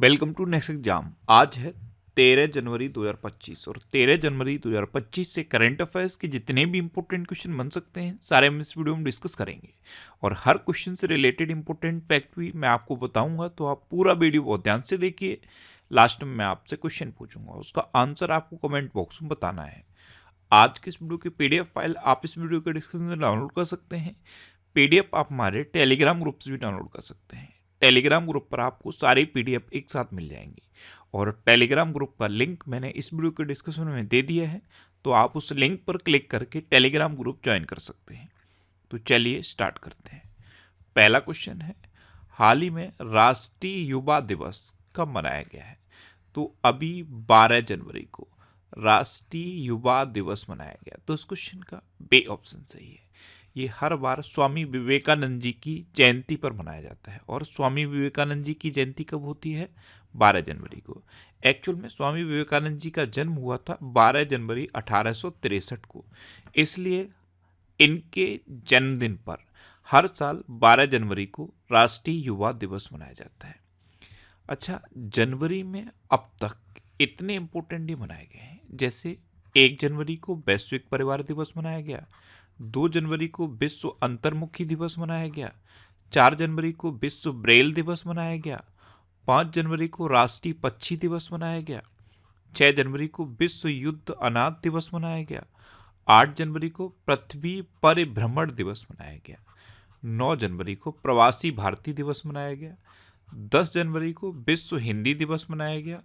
Welcome to next exam. आज है 13 जनवरी 2025 और 13 जनवरी 2025 से करंट अफेयर्स के जितने भी इंपॉर्टेंट क्वेश्चन बन सकते हैं सारे हम इस वीडियो में डिस्कस करेंगे और हर क्वेश्चन से रिलेटेड इंपॉर्टेंट फैक्ट भी मैं आपको बताऊंगा, तो आप पूरा वीडियो बहुत ध्यान से देखिए। लास्ट में मैं आपसे क्वेश्चन पूछूंगा, उसका आंसर आपको कमेंट बॉक्स में बताना है। आज की इस वीडियो की पीडीएफ फाइल आप इस वीडियो के डिस्क्रिप्शन में डाउनलोड कर सकते हैं। पीडीएफ आप हमारे टेलीग्राम ग्रुप से भी डाउनलोड कर सकते हैं। टेलीग्राम ग्रुप पर आपको सारी पीडीएफ एक साथ मिल जाएंगी और टेलीग्राम ग्रुप का लिंक मैंने इस वीडियो के डिस्क्रिप्शन में दे दिया है, तो आप उस लिंक पर क्लिक करके टेलीग्राम ग्रुप ज्वाइन कर सकते हैं। तो चलिए स्टार्ट करते हैं। पहला क्वेश्चन है, हाल ही में राष्ट्रीय युवा दिवस कब मनाया गया है? तो अभी 12 जनवरी को राष्ट्रीय युवा दिवस मनाया गया। तो इस क्वेश्चन का बे ऑप्शन सही है। ये हर बार स्वामी विवेकानंद जी की जयंती पर मनाया जाता है और स्वामी विवेकानंद जी की जयंती कब होती है? 12 जनवरी को। एक्चुअल में स्वामी विवेकानंद जी का जन्म हुआ था 12 जनवरी 1863 को, इसलिए इनके जन्मदिन पर हर साल 12 जनवरी को राष्ट्रीय युवा दिवस मनाया जाता है। अच्छा, जनवरी में अब तक इतने इम्पोर्टेंट डे मनाए गए हैं, जैसे 1 जनवरी को वैश्विक परिवार दिवस मनाया गया, 2 जनवरी को विश्व अंतर्मुखी दिवस मनाया गया, 4 जनवरी को विश्व ब्रेल दिवस मनाया गया, 5 जनवरी को राष्ट्रीय पक्षी दिवस मनाया गया, 6 जनवरी को विश्व युद्ध अनाथ दिवस मनाया गया, 8 जनवरी को पृथ्वी परिभ्रमण दिवस मनाया गया, 9 जनवरी को प्रवासी भारतीय दिवस मनाया गया, 10 जनवरी को विश्व हिंदी दिवस मनाया गया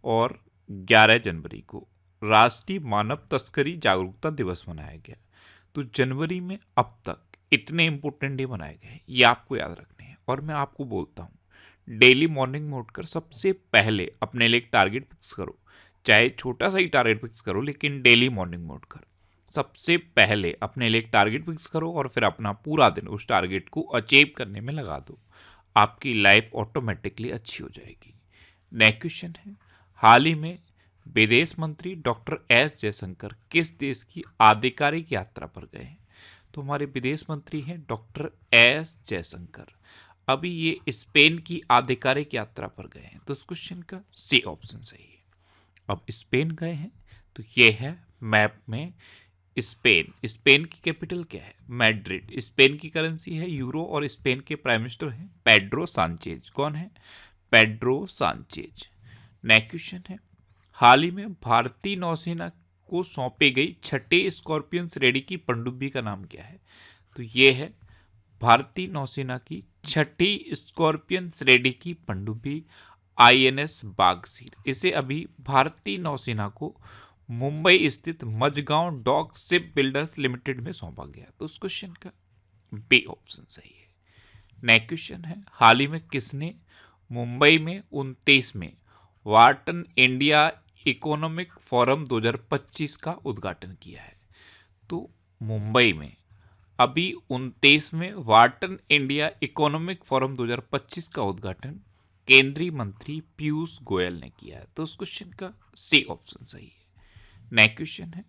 और 11 जनवरी को राष्ट्रीय मानव तस्करी जागरूकता दिवस मनाया गया। तो जनवरी में अब तक इतने इंपॉर्टेंट डे मनाए गए हैं, ये आपको याद रखने हैं। और मैं आपको बोलता हूँ, डेली मॉर्निंग में उठकर सबसे पहले अपने लिए एक टारगेट फिक्स करो, चाहे छोटा सा ही टारगेट फिक्स करो, लेकिन डेली मॉर्निंग में उठकर सबसे पहले अपने लिए एक टारगेट फिक्स करो और फिर अपना पूरा दिन उस टारगेट को अचीव करने में लगा दो। आपकी लाइफ ऑटोमेटिकली अच्छी हो जाएगी। नेक्स्ट क्वेश्चन है, हाल ही में विदेश मंत्री डॉक्टर एस जयशंकर किस देश की आधिकारिक यात्रा पर गए हैं? तो हमारे विदेश मंत्री हैं डॉक्टर एस जयशंकर। अभी ये स्पेन की आधिकारिक यात्रा पर गए हैं, तो इस क्वेश्चन का सी ऑप्शन सही है। अब स्पेन गए हैं, तो ये है मैप में स्पेन। स्पेन की कैपिटल क्या है? मैड्रिड। स्पेन की करेंसी है यूरो और स्पेन के प्राइम मिनिस्टर हैं पेड्रो सांचेज। कौन है? Pedro Sanchez. नेक्स्ट क्वेश्चन है, हाल ही में भारतीय नौसेना को सौंपी गई छठे स्कॉर्पियन श्रेणी की पनडुब्बी का नाम क्या है? तो ये है भारतीय नौसेना की छठी स्कॉर्पियन श्रेणी की पनडुब्बी आईएनएस बागसीर। इसे अभी भारतीय नौसेना को मुंबई स्थित Mazagon Dock Shipbuilders Limited में सौंपा गया। तो उस क्वेश्चन का बी ऑप्शन सही है। नेक्स्ट क्वेश्चन है, हाल ही में किसने मुंबई में 29 वार्टन इंडिया इकोनॉमिक फोरम 2025 का उद्घाटन किया है? तो मुंबई में अभी 29वें वार्टन इंडिया इकोनॉमिक फोरम 2025 का उद्घाटन केंद्रीय मंत्री पीयूष गोयल ने किया है। तो उस क्वेश्चन का सी ऑप्शन सही है। नेक्स्ट क्वेश्चन है,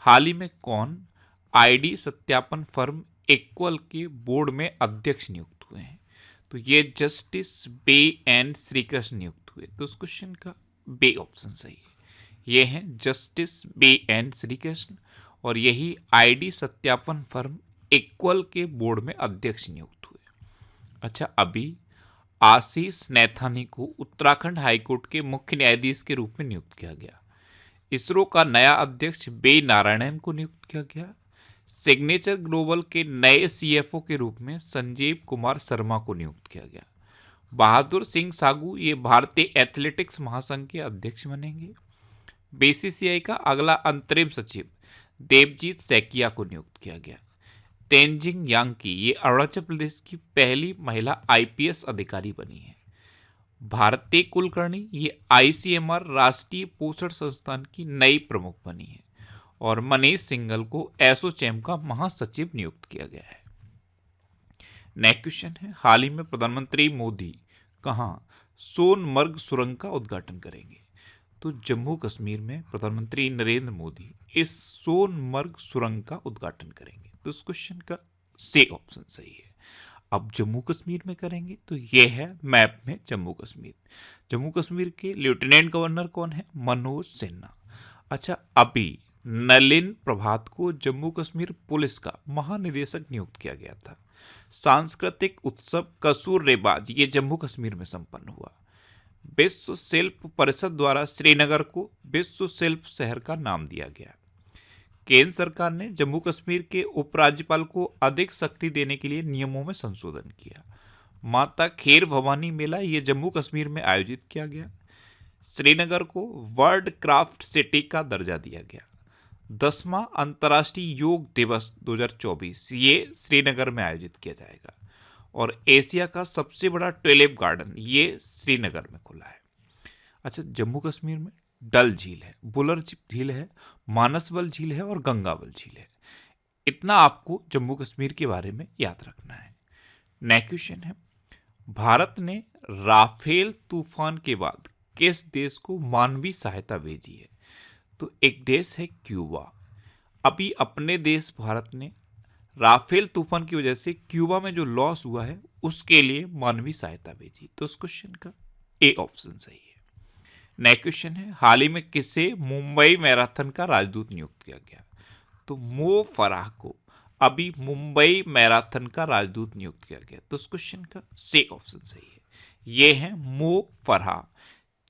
हाल ही में कौन आईडी सत्यापन फर्म इक्वल के बोर्ड में अध्यक्ष नियुक्त हुए हैं? तो ये जस्टिस बे एंड श्रीकृष्ण नियुक्त हुए। तो उस क्वेश्चन का बे ऑप्शन सही है। ये हैं जस्टिस बे एंड श्रीकृष्ण और यही आईडी सत्यापन फर्म इक्वल के बोर्ड में अध्यक्ष नियुक्त हुए। अच्छा, अभी आशीष नैथानी को उत्तराखंड हाईकोर्ट के मुख्य न्यायाधीश के रूप में नियुक्त किया गया। इसरो का नया अध्यक्ष बे नारायणन को नियुक्त किया गया। सिग्नेचर ग्लोबल के नए सीएफओ के रूप में संजीव कुमार शर्मा को नियुक्त किया गया। बहादुर सिंह सागू ये भारतीय एथलेटिक्स महासंघ के अध्यक्ष बनेंगे। बीसीसीआई का अगला अंतरिम सचिव देवजीत सैकिया को नियुक्त किया गया। तेंजिंग यांकी ये अरुणाचल प्रदेश की पहली महिला आईपीएस अधिकारी बनी है। भारतीय कुलकर्णी ये आईसीएमआर राष्ट्रीय पोषण संस्थान की नई प्रमुख बनी है और मनीष सिंघल को एसोचैम का महासचिव नियुक्त किया गया है। नेक्स्ट क्वेश्चन है, हाल ही में प्रधानमंत्री मोदी कहां सोनमर्ग सुरंग का उद्घाटन करेंगे? तो जम्मू कश्मीर में प्रधानमंत्री नरेंद्र मोदी इस सोनमर्ग सुरंग का उद्घाटन करेंगे। तो इस क्वेश्चन का सी ऑप्शन सही है। अब जम्मू कश्मीर में करेंगे तो ये है मैप में जम्मू कश्मीर। जम्मू कश्मीर के लेफ्टिनेंट गवर्नर कौन है? मनोज सिन्हा। अच्छा, अभी नलिन प्रभात को जम्मू कश्मीर पुलिस का महानिदेशक नियुक्त किया गया था। सांस्कृतिक उत्सव कसूर रेबाज ये जम्मू कश्मीर में संपन्न हुआ। विश्व शिल्प परिषद द्वारा श्रीनगर को विश्व शिल्प शहर का नाम दिया गया। केंद्र सरकार ने जम्मू कश्मीर के उपराज्यपाल को अधिक शक्ति देने के लिए नियमों में संशोधन किया। माता खेर भवानी मेला ये जम्मू कश्मीर में आयोजित किया गया। श्रीनगर को वर्ल्ड क्राफ्ट सिटी का दर्जा दिया गया। 10वां अंतर्राष्ट्रीय योग दिवस 2024 ये श्रीनगर में आयोजित किया जाएगा। और एशिया का सबसे बड़ा ट्यूलिप गार्डन ये श्रीनगर में खुला है। अच्छा, जम्मू कश्मीर में डल झील है, बुलर झील है, मानसबल झील है और गंगाबल झील है। इतना आपको जम्मू कश्मीर के बारे में याद रखना है। नेक्स्ट क्वेश्चन है, भारत ने राफेल तूफान के बाद किस देश को मानवीय सहायता भेजी है? तो एक देश है क्यूबा। अभी अपने देश भारत ने राफेल तूफान की वजह से क्यूबा में जो लॉस हुआ है उसके लिए मानवीय सहायता भेजी। तो उस क्वेश्चन का ए ऑप्शन सही है। नेक्स्ट क्वेश्चन है, हाल ही में किसे मुंबई मैराथन का राजदूत नियुक्त किया गया? तो मो फराह को अभी मुंबई मैराथन का राजदूत नियुक्त किया गया। तो उस क्वेश्चन का सी ऑप्शन सही है। ये है मो फराह,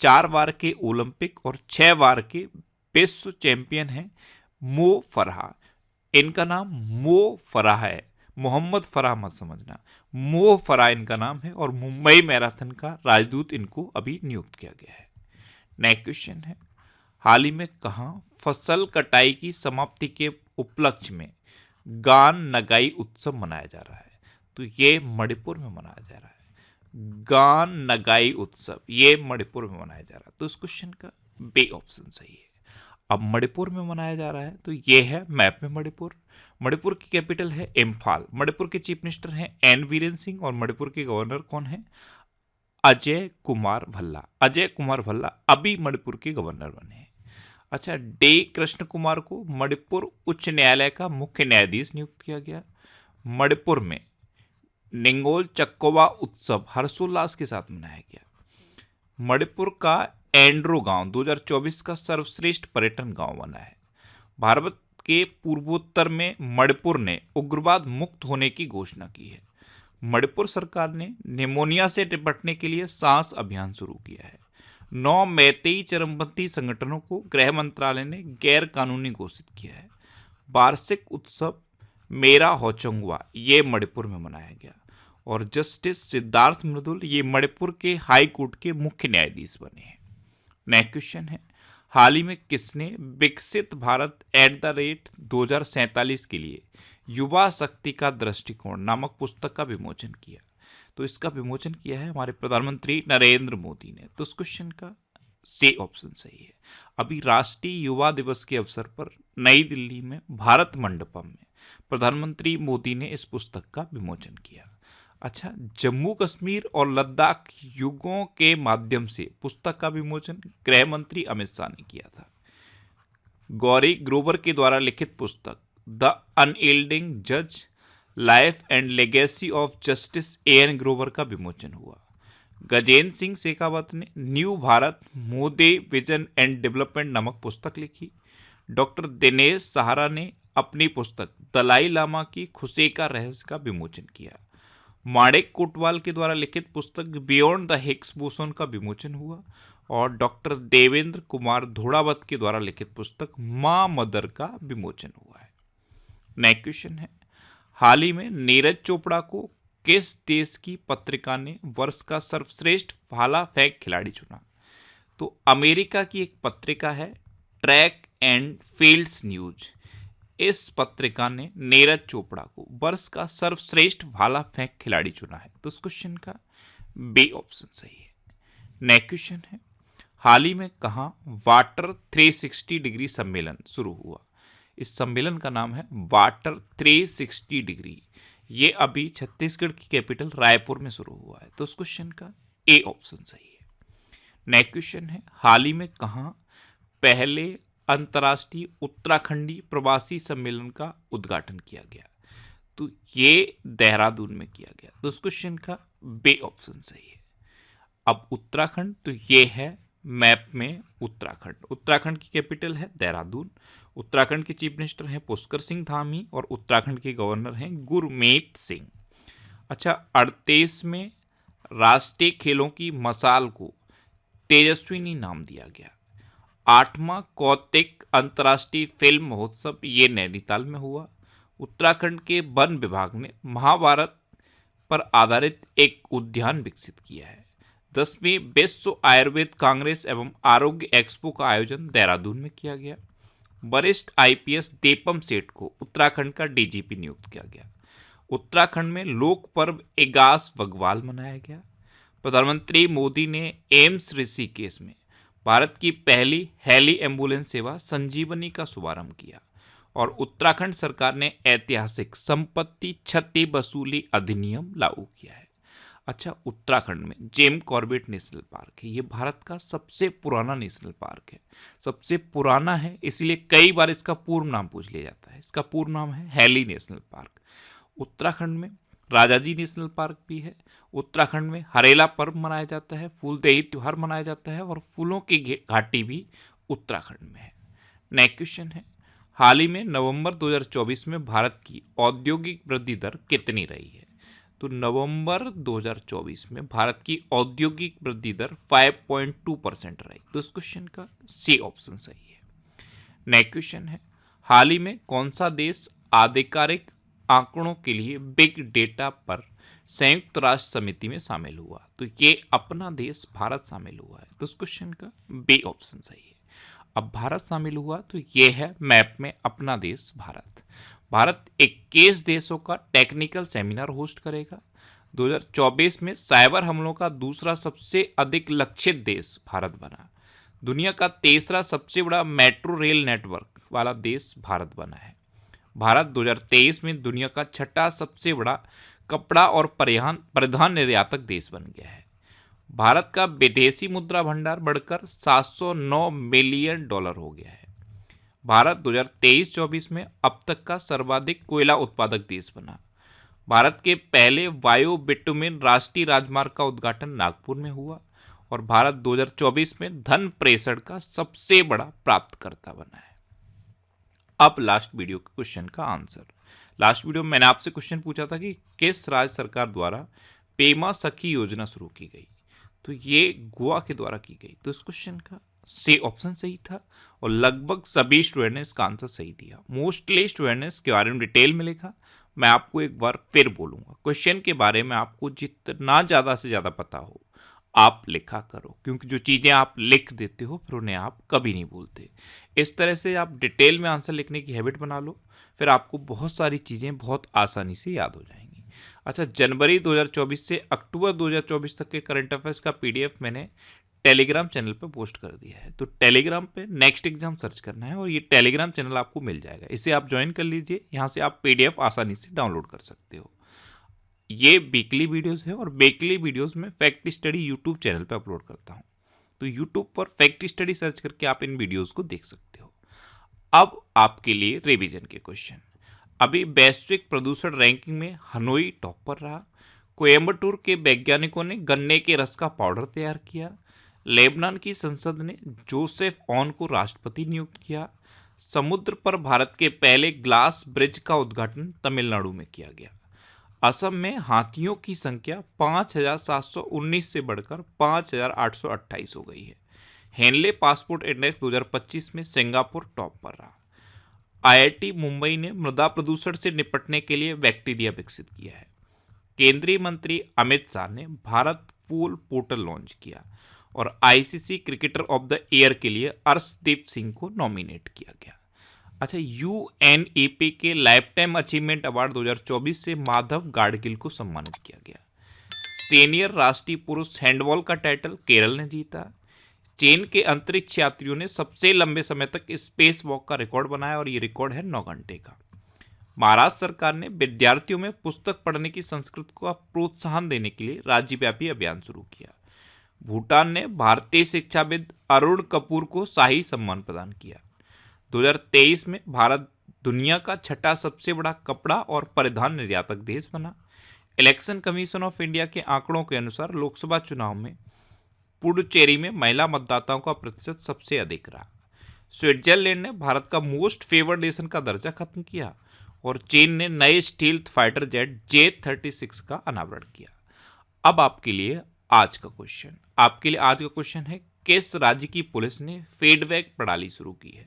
4 बार के ओलंपिक और 6 बार के विश्व चैंपियन हैं मो फराह। इनका नाम मो फराह है, मोहम्मद फराह मत समझना, मो फराह इनका नाम है और मुंबई मैराथन का राजदूत इनको अभी नियुक्त किया गया है। नेक्स्ट क्वेश्चन है, हाल ही में कहाँ फसल कटाई की समाप्ति के उपलक्ष्य में गान नगाई उत्सव मनाया जा रहा है? तो ये मणिपुर में मनाया जा रहा है। गान नगाई उत्सव ये मणिपुर में मनाया जा रहा है। तो इस क्वेश्चन का बी ऑप्शन सही है। अब मणिपुर में मनाया जा रहा है तो ये है मैप में मणिपुर। मणिपुर की कैपिटल है इम्फाल। मणिपुर के चीफ मिनिस्टर हैं एन बीरेन सिंह और मणिपुर के गवर्नर कौन है? अजय कुमार भल्ला। अजय कुमार भल्ला अभी मणिपुर के गवर्नर बने हैं। अच्छा, डी कृष्ण कुमार को मणिपुर उच्च न्यायालय का मुख्य न्यायाधीश नियुक्त किया गया। मणिपुर में निंगोल चक्कोबा उत्सव हर्षोल्लास के साथ मनाया गया। मणिपुर का एंड्रो गांव 2024 का सर्वश्रेष्ठ पर्यटन गांव बना है। भारत के पूर्वोत्तर में मणिपुर ने उग्रवाद मुक्त होने की घोषणा की है। मणिपुर सरकार ने निमोनिया से निपटने के लिए सांस अभियान शुरू किया है। 9 मैतेई चरमपंथी संगठनों को गृह मंत्रालय ने गैर कानूनी घोषित किया है। वार्षिक उत्सव मेरा होचंगवा ये मणिपुर में मनाया गया और जस्टिस सिद्धार्थ मृदुल ये मणिपुर के हाई कोर्ट के मुख्य न्यायाधीश बने हैं। नेक्स्ट क्वेश्चन है, हाल ही में किसने विकसित भारत @2047 के लिए युवा शक्ति का दृष्टिकोण नामक पुस्तक का विमोचन किया? तो इसका विमोचन किया है हमारे प्रधानमंत्री नरेंद्र मोदी ने। तो इस क्वेश्चन का सी ऑप्शन सही है। अभी राष्ट्रीय युवा दिवस के अवसर पर नई दिल्ली में भारत मंडपम में प्रधानमंत्री मोदी ने इस पुस्तक का विमोचन किया। अच्छा, जम्मू कश्मीर और लद्दाख युगों के माध्यम से पुस्तक का विमोचन गृह मंत्री अमित शाह ने किया था। गौरी ग्रोवर के द्वारा लिखित पुस्तक द अनयील्डिंग जज Life and Legacy of Justice N Grover का विमोचन हुआ। गजेंद्र सिंह शेखावत ने New Bharat Modi Vision and Development नामक पुस्तक लिखी। डॉक्टर दिनेश सहारा ने अपनी पुस्तक दलाई लामा की खुशी का रहस्य का विमोचन किया। माणिक कोटवाल के द्वारा लिखित पुस्तक बियॉन्ड द हिग्स बोसोन का विमोचन हुआ और डॉक्टर देवेंद्र कुमार धोड़ावत के द्वारा लिखित पुस्तक मां मदर का विमोचन हुआ है। नेक्स्ट क्वेश्चन है, हाल ही में नीरज चोपड़ा को किस देश की पत्रिका ने वर्ष का सर्वश्रेष्ठ भाला फेंक खिलाड़ी चुना? तो अमेरिका की एक पत्रिका है ट्रैक एंड फील्ड्स न्यूज। इस पत्रिका ने नीरज चोपड़ा को वर्ष का सर्वश्रेष्ठ भाला फेंक खिलाड़ी चुना है। तो इस क्वेश्चन का बी ऑप्शन सही है। नेक्स्ट क्वेश्चन है, हाल ही में कहाँ वाटर 360 डिग्री सम्मेलन शुरू हुआ? इस सम्मेलन का नाम है वाटर 360 डिग्री। ये अभी छत्तीसगढ़ की कैपिटल रायपुर में शुरू हुआ है। तो इस क्वेश्चन का ए ऑप्शन सही है। नेक्स्ट क्वेश्चन है, हाल ही में कहाँ पहले अंतर्राष्ट्रीय उत्तराखंडी प्रवासी सम्मेलन का उद्घाटन किया गया? तो ये देहरादून में किया गया। तो इस क्वेश्चन का बे ऑप्शन सही है। अब उत्तराखंड, तो ये है मैप में उत्तराखंड। उत्तराखंड की कैपिटल है देहरादून। उत्तराखंड के चीफ मिनिस्टर हैं पुष्कर सिंह धामी और उत्तराखंड के गवर्नर हैं गुरमीत सिंह। अच्छा, 38 में राष्ट्रीय खेलों की मशाल को तेजस्विनी नाम दिया गया। 8वां कौतिक अंतर्राष्ट्रीय फिल्म महोत्सव ये नैनीताल में हुआ। उत्तराखंड के वन विभाग ने महाभारत पर आधारित एक उद्यान विकसित किया है। 10वीं विश्व आयुर्वेद कांग्रेस एवं आरोग्य एक्सपो का आयोजन देहरादून में किया गया। वरिष्ठ आईपीएस दीपम सेठ को उत्तराखंड का डीजीपी नियुक्त किया गया। उत्तराखंड में लोक पर्व एगास बग्वाल मनाया गया। प्रधानमंत्री मोदी ने एम्स ऋषिकेश में भारत की पहली हेली एम्बुलेंस सेवा संजीवनी का शुभारंभ किया। और उत्तराखंड सरकार ने ऐतिहासिक संपत्ति क्षति वसूली अधिनियम लागू किया है। अच्छा, उत्तराखंड में जेम कॉर्बेट नेशनल पार्क है। ये भारत का सबसे पुराना नेशनल पार्क है। सबसे पुराना है इसलिए कई बार इसका पूर्ण नाम पूछ लिया जाता है। इसका पूर्ण नाम है हेली नेशनल पार्क। उत्तराखंड में राजाजी नेशनल पार्क भी है। उत्तराखंड में हरेला पर्व मनाया जाता है, फूलदेई त्योहार मनाया जाता है और फूलों की घाटी भी उत्तराखंड में है। नेक्स्ट क्वेश्चन है, हाल ही में नवंबर 2024 में भारत की औद्योगिक वृद्धि दर कितनी रही है? तो नवंबर 2024 में भारत की औद्योगिक वृद्धि दर 5.2% रही। तो इस क्वेश्चन का सी ऑप्शन सही है। नेक्स्ट क्वेश्चन है, हाल ही में कौन सा देश आधिकारिक आंकड़ों के लिए बिग डेटा पर संयुक्त राष्ट्र समिति में शामिल हुआ? तो ये अपना देश भारत शामिल हुआ है। तो इस क्वेश्चन का बी ऑप्शन सही है। अब भारत शामिल हुआ तो ये है मैप में अपना देश भारत। भारत 21 देशों का टेक्निकल सेमिनार होस्ट करेगा। 2024 में साइबर हमलों का दूसरा सबसे अधिक लक्षित देश भारत बना। दुनिया का तीसरा सबसे बड़ा मेट्रो रेल नेटवर्क वाला देश भारत बना है। भारत 2023 में दुनिया का छठा सबसे बड़ा कपड़ा और परिधान निर्यातक देश बन गया है। भारत का विदेशी मुद्रा भंडार बढ़कर 709 मिलियन डॉलर हो गया है। भारत 2023-24 में अब तक का सर्वाधिक कोयला उत्पादक देश बना। भारत के पहले वायु बिटुमिन राष्ट्रीय राजमार्ग का उद्घाटन नागपुर में हुआ। और भारत 2024 में धन प्रेषण का सबसे बड़ा प्राप्तकर्ता बना है। अब लास्ट वीडियो के क्वेश्चन का आंसर। लास्ट वीडियो में मैंने आपसे क्वेश्चन पूछा था कि किस राज्य सरकार द्वारा पेमा सखी योजना शुरू की गई? तो ये गोवा के द्वारा की गई। तो इस क्वेश्चन का सी ऑप्शन सही था और लगभग सभी स्टूडेंट ने इसका आंसर सही दिया। मोस्टली स्टूडेंट ने इसके बारे में डिटेल में लिखा। मैं आपको एक बार फिर बोलूंगा, क्वेश्चन के बारे में आपको जितना ज़्यादा से ज़्यादा पता हो आप लिखा करो, क्योंकि जो चीज़ें आप लिख देते हो फिर उन्हें आप कभी नहीं भूलते। इस तरह से आप डिटेल में आंसर लिखने की हैबिट बना लो, फिर आपको बहुत सारी चीज़ें बहुत आसानी से याद हो जाएंगी। अच्छा, जनवरी 2024 से अक्टूबर 2024 तक के करंट अफेयर्स का पीडीएफ मैंने टेलीग्राम चैनल पे पोस्ट कर दिया है। तो टेलीग्राम पे नेक्स्ट एग्जाम सर्च करना है और ये टेलीग्राम चैनल आपको मिल जाएगा। इसे आप ज्वाइन कर लीजिए, यहाँ से आप पीडीएफ आसानी से डाउनलोड कर सकते हो। ये वीकली वीडियोस है और वीकली वीडियोस में फैक्ट स्टडी यूट्यूब चैनल पे अपलोड करता हूँ। तो यूट्यूब पर फैक्ट स्टडी सर्च करके आप इन वीडियोस को देख सकते हो। अब आपके लिए रिवीजन के क्वेश्चन। अभी वैश्विक प्रदूषण रैंकिंग में हनोई टॉप पर रहा। कोयम्बटूर के वैज्ञानिकों ने गन्ने के रस का पाउडर तैयार किया। लेबनान की संसद ने जोसेफ ऑन को राष्ट्रपति नियुक्त किया। समुद्र पर भारत के पहले ग्लास ब्रिज का उद्घाटन तमिलनाडु में किया गया। असम में हाथियों की संख्या 5,719 से बढ़कर 5,828 हो गई है। हेनले पासपोर्ट इंडेक्स 2025 में सिंगापुर टॉप पर रहा। आईआईटी मुंबई ने मृदा प्रदूषण से निपटने के लिए बैक्टीरिया विकसित किया है। केंद्रीय मंत्री अमित शाह ने भारत फूल पोर्टल लॉन्च किया और ICC cricketer of the year के लिए अर्शदीप सिंह को नॉमिनेट किया गया। अच्छा, यूएनईपी के लाइफ टाइम अचीवमेंट अवार्ड 2024 से माधव गाडगिल को सम्मानित किया गया। सीनियर राष्ट्रीय पुरुष हैंडबॉल का टाइटल केरल ने जीता। चीन के अंतरिक्ष यात्रियों ने सबसे लंबे समय तक स्पेस वॉक का रिकॉर्ड बनाया और ये रिकॉर्ड है 9 घंटे का। महाराष्ट्र सरकार ने विद्यार्थियों में पुस्तक पढ़ने की संस्कृति को प्रोत्साहन देने के लिए राज्यव्यापी अभियान शुरू किया। भूटान ने भारतीय शिक्षाविद अरुण कपूर को शाही सम्मान प्रदान किया। 2023 में भारत दुनिया का छठा सबसे बड़ा कपड़ा और परिधान निर्यातक देश बना। इलेक्शन कमीशन ऑफ इंडिया के आंकड़ों के अनुसार लोकसभा चुनाव में पुडुचेरी में महिला मतदाताओं का प्रतिशत सबसे अधिक रहा। स्विट्जरलैंड ने भारत का मोस्ट फेवर्ड नेशन का दर्जा खत्म किया और चीन ने नए स्टील्थ फाइटर जेट J-36 का अनावरण किया। अब आपके लिए आज का क्वेश्चन है, किस राज्य की पुलिस ने फीडबैक प्रणाली शुरू की है?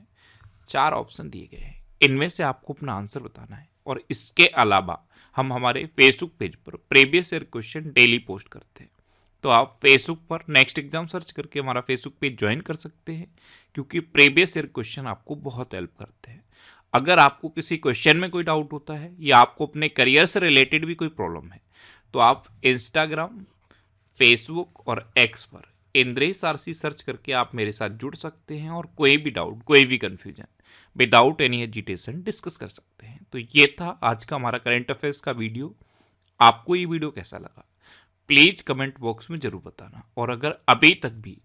4 ऑप्शन दिए गए हैं, इनमें से आपको अपना आंसर बताना है। और इसके अलावा हम हमारे फेसबुक पेज पर previous year question daily post करते हैं, तो आप फेसबुक पर नेक्स्ट एग्जाम सर्च करके हमारा फेसबुक पेज ज्वाइन कर सकते हैं, क्योंकि प्रीवियस ईयर क्वेश्चन आपको बहुत हेल्प करते हैं। अगर आपको किसी क्वेश्चन में कोई डाउट होता है या आपको अपने करियर से रिलेटेड भी कोई प्रॉब्लम है, तो आप इंस्टाग्राम, फेसबुक और एक्स पर इंद्रेश आरसी सर्च करके आप मेरे साथ जुड़ सकते हैं और कोई भी डाउट, कोई भी confusion without any hesitation discuss कर सकते हैं। तो ये था आज का हमारा करंट अफेयर्स का वीडियो। आपको ये वीडियो कैसा लगा प्लीज कमेंट बॉक्स में जरूर बताना। और अगर अभी तक भी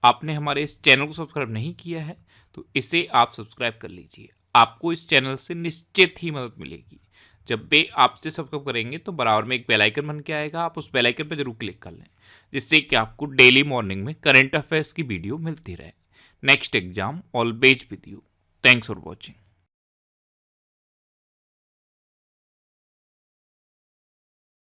आपने हमारे इस चैनल को सब्सक्राइब नहीं किया है तो इसे आप सब्सक्राइब कर लीजिए। आपको इस चैनल से निश्चित ही मदद मिलेगी। जब भी आपसे सब्सक्राइब करेंगे तो बराबर में एक बेल आइकन बन के आएगा, आप उस बेल आइकन पर जरूर क्लिक कर लें, जिससे कि आपको डेली मॉर्निंग में करंट अफेयर्स की वीडियो मिलती रहे। Next exam always with you. Thanks for watching.